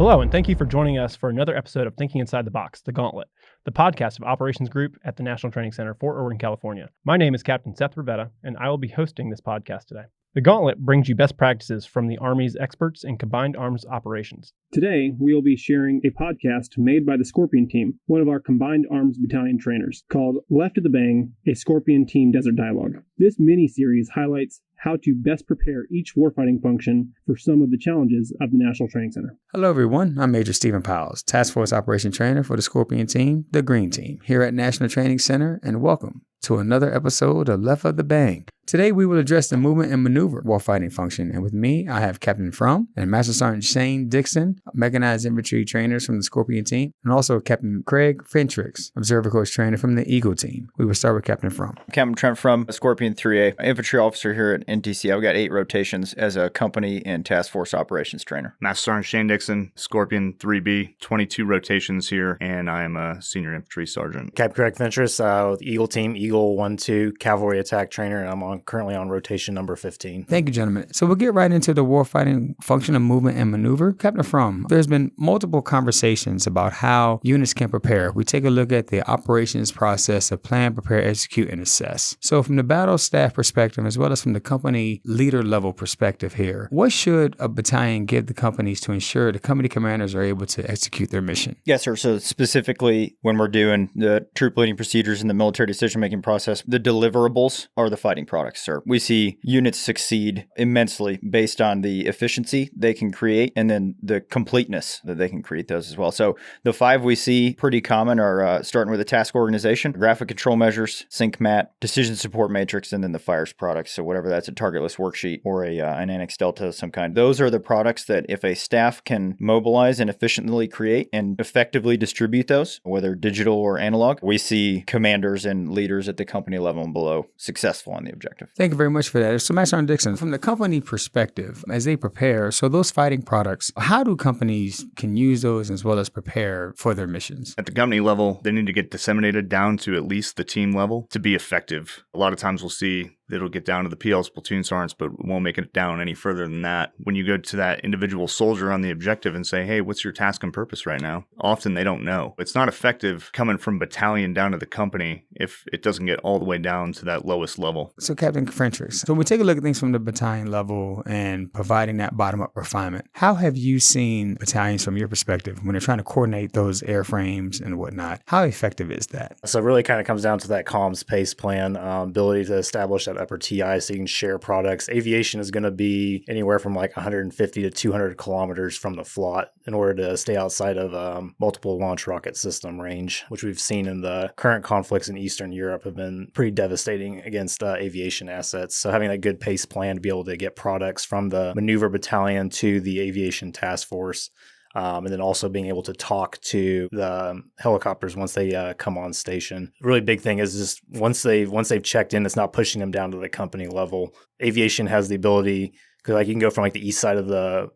Hello, and thank you for joining us for another episode of Thinking Inside the Box, the Gauntlet, the podcast of Operations Group at the National Training Center for Irwin, California. My name is Captain Seth Revetta, and I will be hosting this podcast today. The Gauntlet brings you best practices from the Army's experts in combined arms operations. Today, we will be sharing a podcast made by the Scorpion team, one of our combined arms battalion trainers, called Left of the Bang, a Scorpion Team Desert Dialogue. This mini-series highlights how to best prepare each warfighting function for some of the challenges of the National Training Center. Hello, everyone. I'm Major Stephen Pyles, Task Force Operation Trainer for the Scorpion Team, the Green Team, here at National Training Center, and welcome to another episode of Left of the Bang. Today, we will address the movement and maneuver warfighting function, and with me, I have Captain Frum and Master Sergeant Shane Dixon, mechanized infantry trainers from the Scorpion Team, and also Captain Craig Fentress, observer coach trainer from the Eagle Team. We will start with Captain Frum. Captain Trent Frum, Scorpion 3A, infantry officer here at NTC. I've got 8 rotations as a company and task force operations trainer. Master Sergeant Shane Dixon, Scorpion 3B, 22 rotations here, and I am a senior infantry sergeant. Capt Craig Fentress with Eagle Team, Eagle 1-2, cavalry attack trainer, and I'm currently on rotation number 15. Thank you, gentlemen. So we'll get right into the warfighting function of movement and maneuver. Captain Frum, there's been multiple conversations about how units can prepare. We take a look at the operations process of plan, prepare, execute, and assess. So from the battle staff perspective, as well as from the company leader level perspective here, what should a battalion give the companies to ensure the company commanders are able to execute their mission? Yes, sir. So specifically when we're doing the troop leading procedures in the military decision-making process, the deliverables are the fighting products, sir. We see units succeed immensely based on the efficiency they can create and then the completeness that they can create those as well. So the 5 we see pretty common are starting with a task organization, graphic control measures, sync mat, decision support matrix, and then the fires products. So whatever that's a target list worksheet or an annex delta of some kind. Those are the products that if a staff can mobilize and efficiently create and effectively distribute those, whether digital or analog, we see commanders and leaders at the company level and below successful on the objective. Thank you very much for that. So, Master Sergeant Dixon, from the company perspective, as they prepare, so those fighting products, how do companies can use those as well as prepare for their missions? At the company level, they need to get disseminated down to at least the team level to be effective. A lot of times we'll see it'll get down to the Pyles platoon sergeants, but won't make it down any further than that. When you go to that individual soldier on the objective and say, hey, what's your task and purpose right now? Often they don't know. It's not effective coming from battalion down to the company if it doesn't get all the way down to that lowest level. So Captain Fentress, so we take a look at things from the battalion level and providing that bottom-up refinement. How have you seen battalions from your perspective when they're trying to coordinate those airframes and whatnot? How effective is that? So it really kind of comes down to that comms pace plan, ability to establish that upper TI so you can share products. Aviation is going to be anywhere from like 150 to 200 kilometers from the FLOT in order to stay outside of multiple launch rocket system range, which we've seen in the current conflicts in Eastern Europe have been pretty devastating against aviation assets. So having a good pace plan to be able to get products from the maneuver battalion to the aviation task force, and then also being able to talk to the helicopters once they come on station. The really big thing is just once they've checked in, it's not pushing them down to the company level. Aviation has the ability, because like you can go from like the east side of the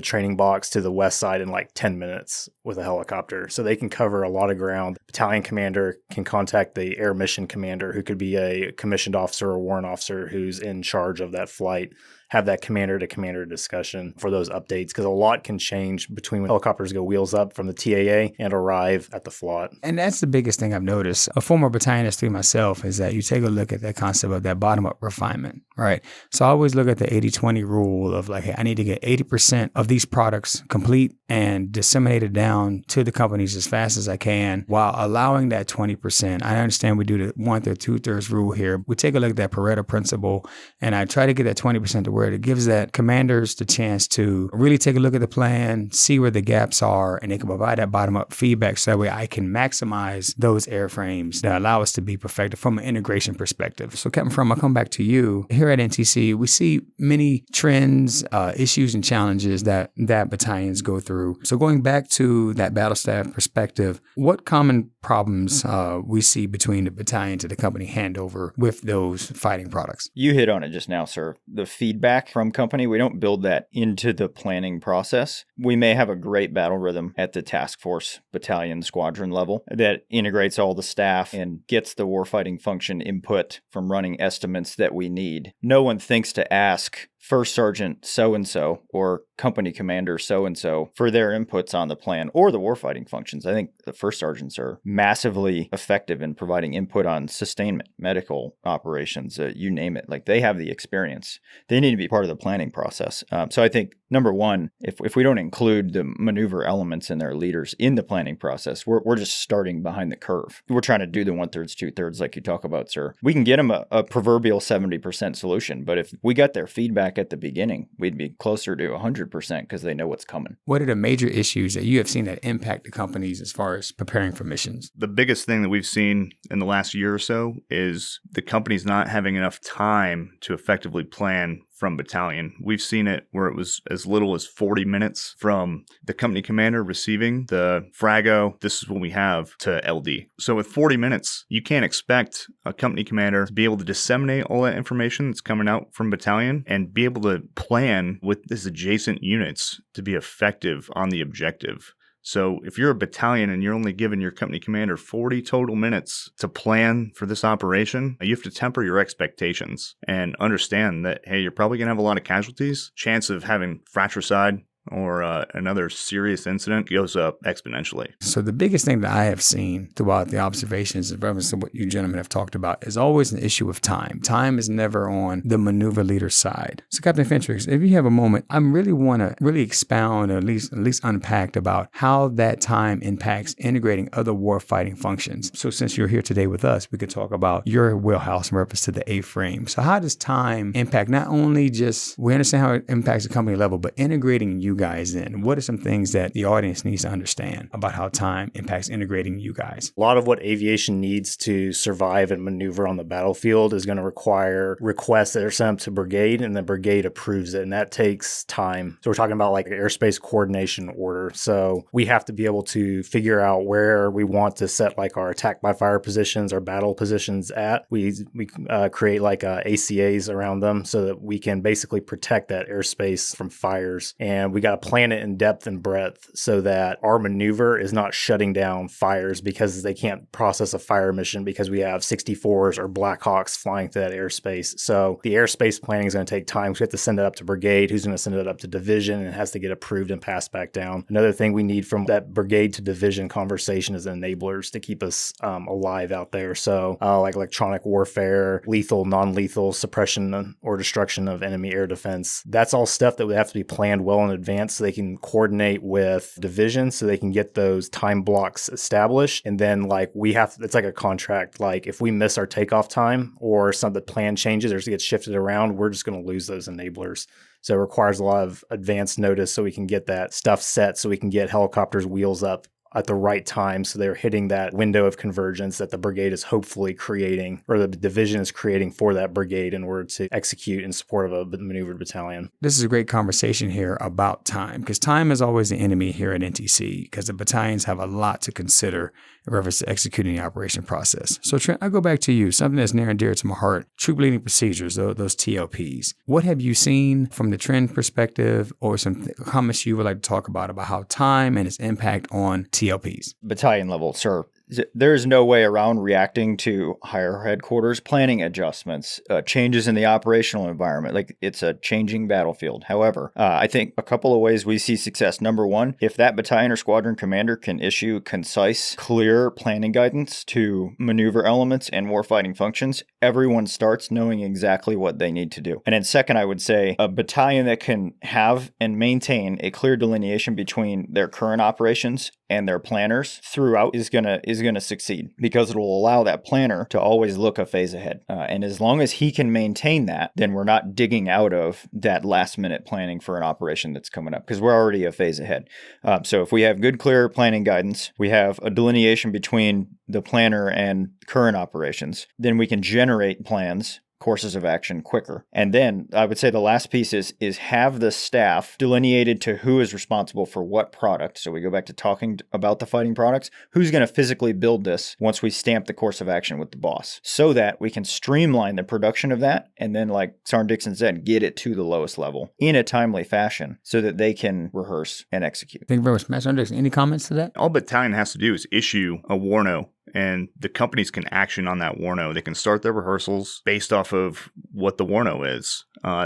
training box to the west side in like 10 minutes with a helicopter. So they can cover a lot of ground. Battalion commander can contact the air mission commander, who could be a commissioned officer or warrant officer who's in charge of that flight, have that commander to commander discussion for those updates, because a lot can change between when helicopters go wheels up from the TAA and arrive at the FLOT. And that's the biggest thing I've noticed. A former battalionist through myself is that you take a look at that concept of that bottom-up refinement, right? So I always look at the 80-20 rule of like, hey, I need to get 80% of these products complete and disseminated down to the companies as fast as I can while allowing that 20%. I understand we do the 1/3, 2/3 rule here. We take a look at that Pareto principle, and I try to get that 20% to where it gives that commanders the chance to really take a look at the plan, see where the gaps are, and they can provide that bottom-up feedback so that way I can maximize those airframes that allow us to be perfected from an integration perspective. So Captain Frum, I'll come back to you. Here at NTC, we see many trends, issues, and challenges that battalions go through. So going back to that battle staff perspective, what common problems we see between the battalion to the company handover with those fighting products? You hit on it just now, sir. The feedback from company, we don't build that into the planning process. We may have a great battle rhythm at the task force, battalion, squadron level that integrates all the staff and gets the warfighting function input from running estimates that we need. No one thinks to ask First Sergeant so-and-so or company commander so-and-so for their inputs on the plan or the warfighting functions. I think the first sergeants are massively effective in providing input on sustainment, medical operations, you name it. Like, they have the experience. They need to be part of the planning process. So I think, number one, if we don't include the maneuver elements and their leaders in the planning process, we're just starting behind the curve. We're trying to do the 1/3, 2/3 like you talk about, sir. We can get them a proverbial 70% solution, but if we got their feedback at the beginning, we'd be closer to 100% because they know what's coming. What are the major issues that you have seen that impact the companies as far as preparing for missions? The biggest thing that we've seen in the last year or so is the companies not having enough time to effectively plan from battalion. We've seen it where it was as little as 40 minutes from the company commander receiving the frago, this is what we have, to LD. So with 40 minutes, you can't expect a company commander to be able to disseminate all that information that's coming out from battalion and be able to plan with these adjacent units to be effective on the objective. So if you're a battalion and you're only giving your company commander 40 total minutes to plan for this operation, you have to temper your expectations and understand that, hey, you're probably going to have a lot of casualties. Chance of having fratricide or another serious incident goes up exponentially. So the biggest thing that I have seen throughout the observations in reference to what you gentlemen have talked about is always an issue of time. Time is never on the maneuver leader's side. So Captain Fentress, if you have a moment, I really want to expound or at least unpack about how that time impacts integrating other warfighting functions. So since you're here today with us, we could talk about your wheelhouse in reference to the A-frame. So how does time impact not only just, we understand how it impacts the company level, but integrating you guys in? What are some things that the audience needs to understand about how time impacts integrating you guys? A lot of what aviation needs to survive and maneuver on the battlefield is going to require requests that are sent up to brigade, and the brigade approves it, and that takes time. So we're talking about like an airspace coordination order. So we have to be able to figure out where we want to set like our attack by fire positions, our battle positions at. We create like ACAs around them so that we can basically protect that airspace from fires. And we got to plan it in depth and breadth so that our maneuver is not shutting down fires because they can't process a fire mission because we have 64s or Blackhawks flying through that airspace. So the airspace planning is going to take time. So we have to send it up to brigade, who's going to send it up to division, and it has to get approved and passed back down. Another thing we need from that brigade to division conversation is enablers to keep us alive out there. So like electronic warfare, lethal, non-lethal suppression or destruction of enemy air defense. That's all stuff that would have to be planned well in advance so they can coordinate with divisions so they can get those time blocks established. And then like it's like a contract. Like if we miss our takeoff time or some of the plan changes or gets shifted around, we're just going to lose those enablers. So it requires a lot of advance notice so we can get that stuff set so we can get helicopters wheels up at the right time so they're hitting that window of convergence that the brigade is hopefully creating or the division is creating for that brigade in order to execute in support of a maneuvered battalion. This is a great conversation here about time because time is always the enemy here at NTC because the battalions have a lot to consider in reference to executing the operation process. So Trent, I go back to you, something that's near and dear to my heart, troop leading procedures, those TLPs. What have you seen from the trend perspective or some comments you would like to talk about how time and its impact on TLPs? Battalion level, sir. There's no way around reacting to higher headquarters planning adjustments, changes in the operational environment. Like it's a changing battlefield. However, I think a couple of ways we see success. Number one, if that battalion or squadron commander can issue concise, clear planning guidance to maneuver elements and warfighting functions, everyone starts knowing exactly what they need to do. And then second, I would say a battalion that can have and maintain a clear delineation between their current operations and their planners throughout is gonna succeed because it will allow that planner to always look a phase ahead. And as long as he can maintain that, then we're not digging out of that last minute planning for an operation that's coming up because we're already a phase ahead. So if we have good, clear planning guidance, we have a delineation between the planner and current operations, then we can generate plans, courses of action quicker. And then I would say the last piece is have the staff delineated to who is responsible for what product. So we go back to talking about the fighting products, who's going to physically build this once we stamp the course of action with the boss so that we can streamline the production of that. And then like Sergeant Dixon said, get it to the lowest level in a timely fashion so that they can rehearse and execute. Thank you very much. Master Dixon, any comments to that? All battalion has to do is issue a warno and the companies can action on that warno. They can start their rehearsals based off of what the warno is.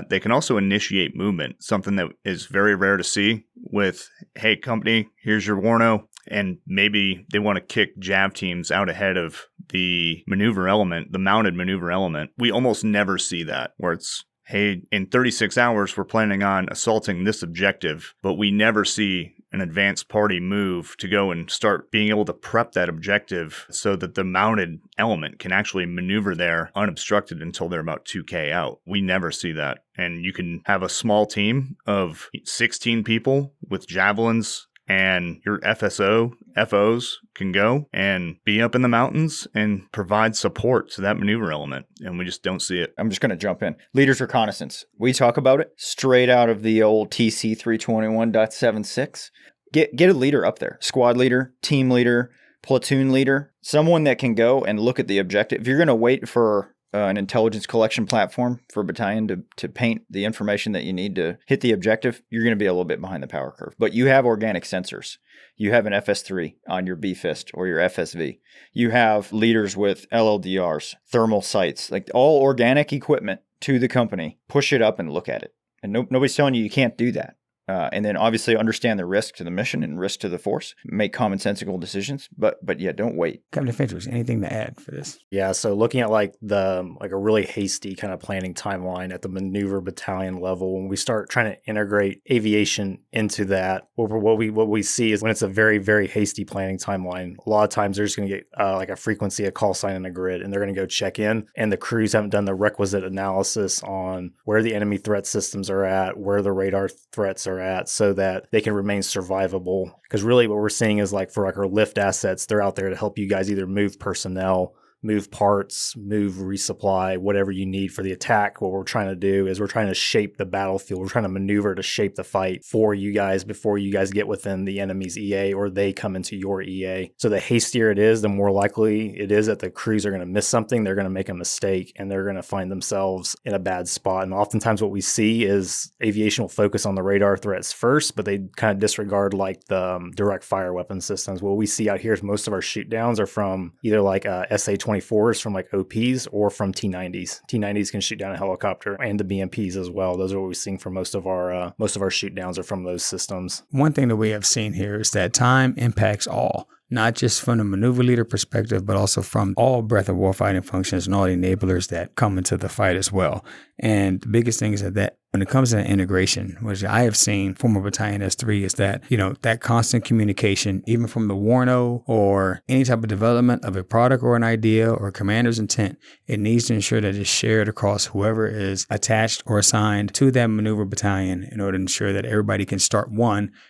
They can also initiate movement, something that is very rare to see with, hey, company, here's your warno. And maybe they want to kick JAV teams out ahead of the maneuver element, the mounted maneuver element. We almost never see that, where it's, hey, in 36 hours, we're planning on assaulting this objective, but we never see an advanced party move to go and start being able to prep that objective so that the mounted element can actually maneuver there unobstructed until they're about 2K out. We never see that. And you can have a small team of 16 people with javelins, and your FOs can go and be up in the mountains and provide support to that maneuver element. And we just don't see it. I'm just going to jump in. Leaders reconnaissance. We talk about it straight out of the old TC 321.76. Get a leader up there. Squad leader, team leader, platoon leader, someone that can go and look at the objective. If you're going to wait for an intelligence collection platform for a battalion to paint the information that you need to hit the objective, you're going to be a little bit behind the power curve. But you have organic sensors. You have an FS3 on your B-Fist or your FSV. You have leaders with LLDRs, thermal sights, like all organic equipment to the company. Push it up and look at it. And nobody's telling you can't do that. And then obviously understand the risk to the mission and risk to the force. Make commonsensical decisions, but yeah, don't wait. Captain Fentress, anything to add for this? Yeah, so looking at like a really hasty kind of planning timeline at the maneuver battalion level, when we start trying to integrate aviation into that, what we see is when it's a very, very hasty planning timeline, a lot of times they're just going to get like a frequency, a call sign, and a grid, and they're going to go check in, and the crews haven't done the requisite analysis on where the enemy threat systems are at, where the radar threats are at, so that they can remain survivable. Because really what we're seeing is like for like our lift assets, they're out there to help you guys either move personnel, move parts, move resupply, whatever you need for the attack. What we're trying to do is we're trying to shape the battlefield. We're trying to maneuver to shape the fight for you guys before you guys get within the enemy's EA or they come into your EA. So the hastier it is, the more likely it is that the crews are going to miss something. They're going to make a mistake and they're going to find themselves in a bad spot. And oftentimes what we see is aviation will focus on the radar threats first, but they kind of disregard like the direct fire weapon systems. What we see out here is most of our shoot downs are from either like SA-24s from like OPs or from T-90s. T-90s can shoot down a helicopter and the BMPs as well. Those are what we're seeing for most of our shoot downs are from those systems. One thing that we have seen here is that time impacts all. Not just from the maneuver leader perspective, but also from all breadth of warfighting functions and all the enablers that come into the fight as well. And the biggest thing is that when it comes to integration, which I have seen former Battalion S3, is that, that constant communication, even from the warno or any type of development of a product or an idea or commander's intent, it needs to ensure that it's shared across whoever is attached or assigned to that maneuver battalion in order to ensure that everybody can start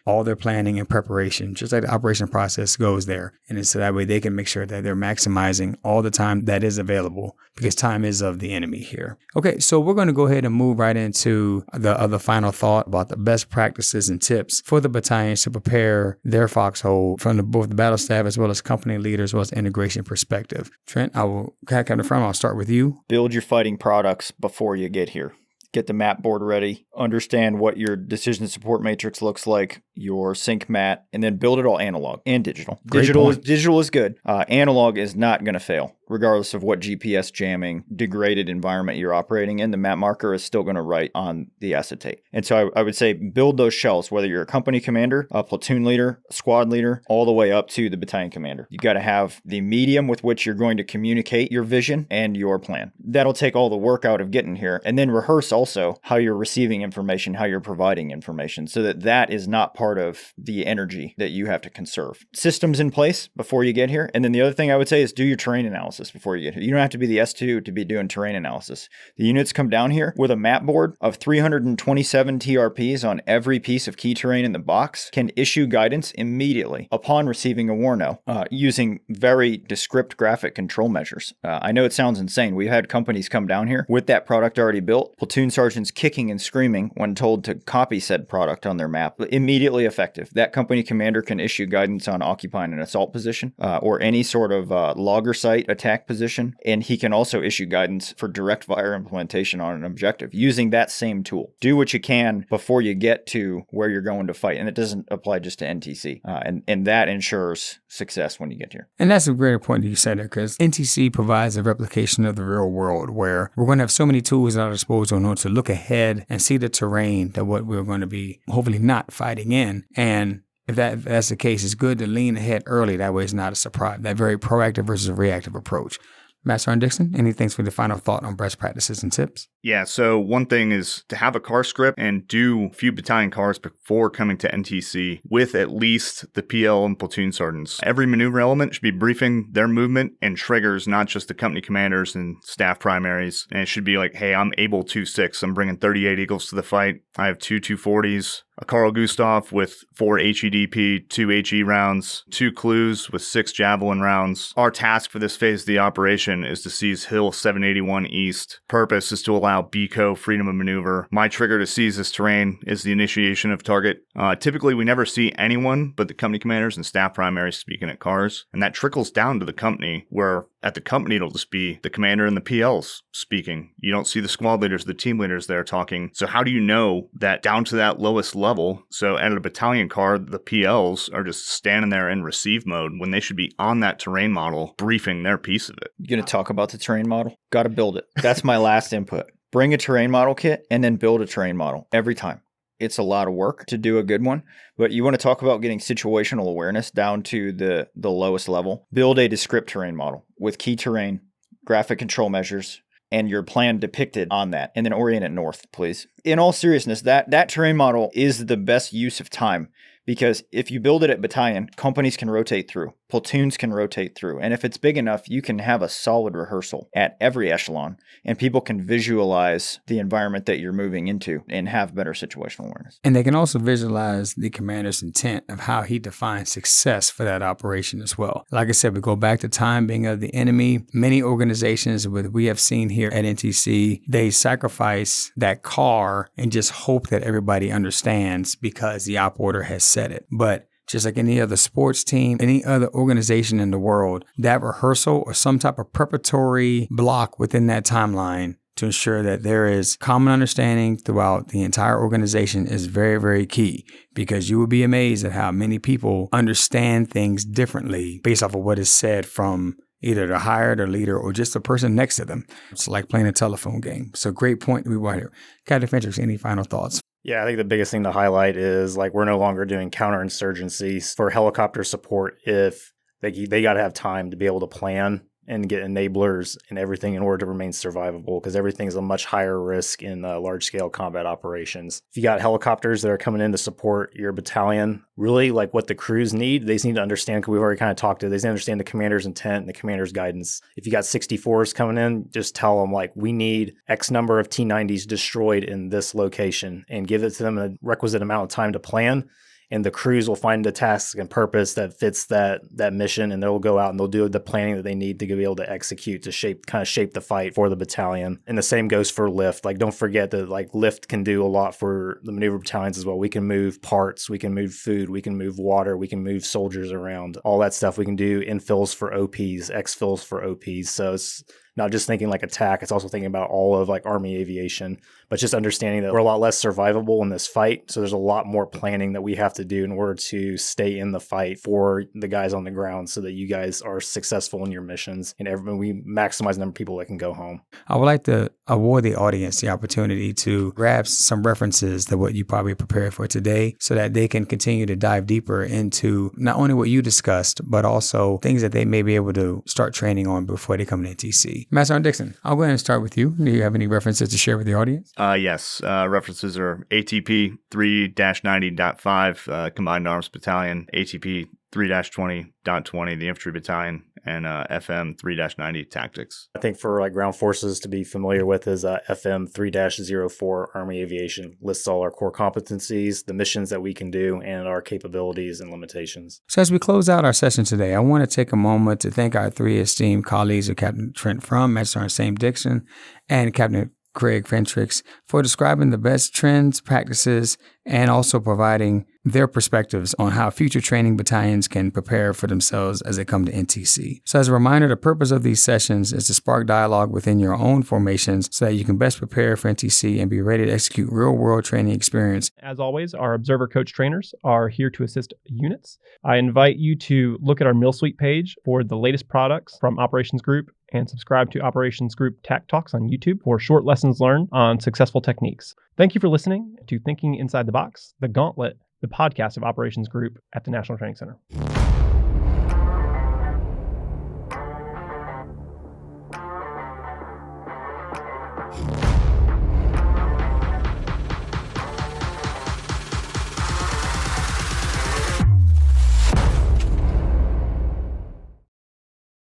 all their planning and preparation, just like the operation process goes there. And so that way they can make sure that they're maximizing all the time that is available, because time is of the enemy here. Okay, so we're going to go ahead and move right into the other final thought about the best practices and tips for the battalions to prepare their foxhole from both the battle staff as well as company leaders, as well as integration perspective. Trent, Captain Frum, I'll start with you. Build your fighting products before you get here. Get the map board ready, understand what your decision support matrix looks like, your sync mat, and then build it all analog and digital. Digital is good. Analog is not going to fail. Regardless of what GPS jamming, degraded environment you're operating in, the map marker is still going to write on the acetate. And so I would say build those shells, whether you're a company commander, a platoon leader, a squad leader, all the way up to the battalion commander. You got to have the medium with which you're going to communicate your vision and your plan. That'll take all the work out of getting here. And then rehearse also how you're receiving information, how you're providing information, so that is not part of the energy that you have to conserve. Systems in place before you get here. And then the other thing I would say is do your terrain analysis before you get here. You don't have to be the S2 to be doing terrain analysis. The units come down here with a map board of 327 TRPs on every piece of key terrain in the box, can issue guidance immediately upon receiving a warno using very descript graphic control measures. I know it sounds insane. We've had companies come down here with that product already built, platoon sergeants kicking and screaming when told to copy said product on their map, immediately immediately effective. That company commander can issue guidance on occupying an assault position or any sort of logger site attack position. And he can also issue guidance for direct fire implementation on an objective using that same tool. Do what you can before you get to where you're going to fight. And it doesn't apply just to NTC. And that ensures success when you get here. And that's a great point that you said there, because NTC provides a replication of the real world where we're going to have so many tools at our disposal in order to look ahead and see the terrain that what we're going to be hopefully not fighting in. And if that's the case, it's good to lean ahead early. That way it's not a surprise. That very proactive versus reactive approach. Master Sergeant Dixon, any things for the final thought on best practices and tips? Yeah, so one thing is to have a car script and do a few battalion cars before coming to NTC with at least the PL and platoon sergeants. Every maneuver element should be briefing their movement and triggers, not just the company commanders and staff primaries. And it should be like, hey, I'm able 2-6. I'm bringing 38 Eagles to the fight. I have 2 240s. A Carl Gustav with 4 HEDP, 2 HE rounds, 2 clues with 6 javelin rounds. Our task for this phase of the operation is to seize Hill 781 East. Purpose is to allow BCO freedom of maneuver. My trigger to seize this terrain is the initiation of target. Typically, we never see anyone but the company commanders and staff primaries speaking at cars, and that trickles down to the company, where at the company it'll just be the commander and the PLs speaking. You don't see the squad leaders, the team leaders there talking. So how do you know that down to that lowest level? So at a battalion car, the PLs are just standing there in receive mode when they should be on that terrain model briefing their piece of it. You going to talk about the terrain model? Got to build it. That's my last input. Bring a terrain model kit and then build a terrain model every time. It's a lot of work to do a good one, but you want to talk about getting situational awareness down to the lowest level. Build a descript terrain model with key terrain, graphic control measures, and your plan depicted on that, and then orient it north, please. In all seriousness, that terrain model is the best use of time, because if you build it at battalion, companies can rotate through, platoons can rotate through, and if it's big enough, you can have a solid rehearsal at every echelon, and people can visualize the environment that you're moving into and have better situational awareness. And they can also visualize the commander's intent of how he defines success for that operation as well. Like I said, we go back to timing of the enemy. Many organizations, we have seen here at NTC, they sacrifice that car and just hope that everybody understands because the op order has said it. But just like any other sports team, any other organization in the world, that rehearsal or some type of preparatory block within that timeline to ensure that there is common understanding throughout the entire organization is very, very key, because you will be amazed at how many people understand things differently based off of what is said from either the higher, the leader, or just the person next to them. It's like playing a telephone game. So great point we brought here. Captain Fentress, any final thoughts? Yeah, I think the biggest thing to highlight is like we're no longer doing counterinsurgency for helicopter support if they got to have time to be able to plan and get enablers and everything in order to remain survivable, because everything is a much higher risk in large-scale combat operations. If you got helicopters that are coming in to support your battalion, really like what the crews need, they just need to understand, because we've already kind of talked to, they need to understand the commander's intent and the commander's guidance. If you got 64s coming in, just tell them like, we need X number of T-90s destroyed in this location, and give it to them in a requisite amount of time to plan. And the crews will find the task and purpose that fits that mission, and they'll go out and they'll do the planning that they need to be able to execute to shape the fight for the battalion. And the same goes for lift. Like, don't forget that like lift can do a lot for the maneuver battalions as well. We can move parts, we can move food, we can move water, we can move soldiers around. All that stuff we can do. Infills for OPs, exfills for OPs. So it's not just thinking like attack, it's also thinking about all of like Army aviation, but just understanding that we're a lot less survivable in this fight. So there's a lot more planning that we have to do in order to stay in the fight for the guys on the ground so that you guys are successful in your missions and we maximize the number of people that can go home. I would like to award the audience the opportunity to grab some references to what you probably prepared for today so that they can continue to dive deeper into not only what you discussed, but also things that they may be able to start training on before they come to NTC. Master Sergeant Dixon, I'll go ahead and start with you. Do you have any references to share with the audience? Yes. References are ATP 3-90.5, Combined Arms Battalion, ATP 3-20.20, the Infantry Battalion, and FM 3-90 Tactics. I think for like ground forces to be familiar with is FM 3-04 Army Aviation. Lists all our core competencies, the missions that we can do, and our capabilities and limitations. So as we close out our session today, I want to take a moment to thank our three esteemed colleagues of Captain Trent Frum, Master Sergeant Sam Dixon, and Captain Craig Fentress for describing the best trends, practices, and also providing their perspectives on how future training battalions can prepare for themselves as they come to NTC. So as a reminder, the purpose of these sessions is to spark dialogue within your own formations so that you can best prepare for NTC and be ready to execute real-world training experience. As always, our Observer Coach trainers are here to assist units. I invite you to look at our Mill Suite page for the latest products from Operations Group and subscribe to Operations Group TAC Talks on YouTube for short lessons learned on successful techniques. Thank you for listening to Thinking Inside the Box, the Gauntlet, the podcast of Operations Group at the National Training Center.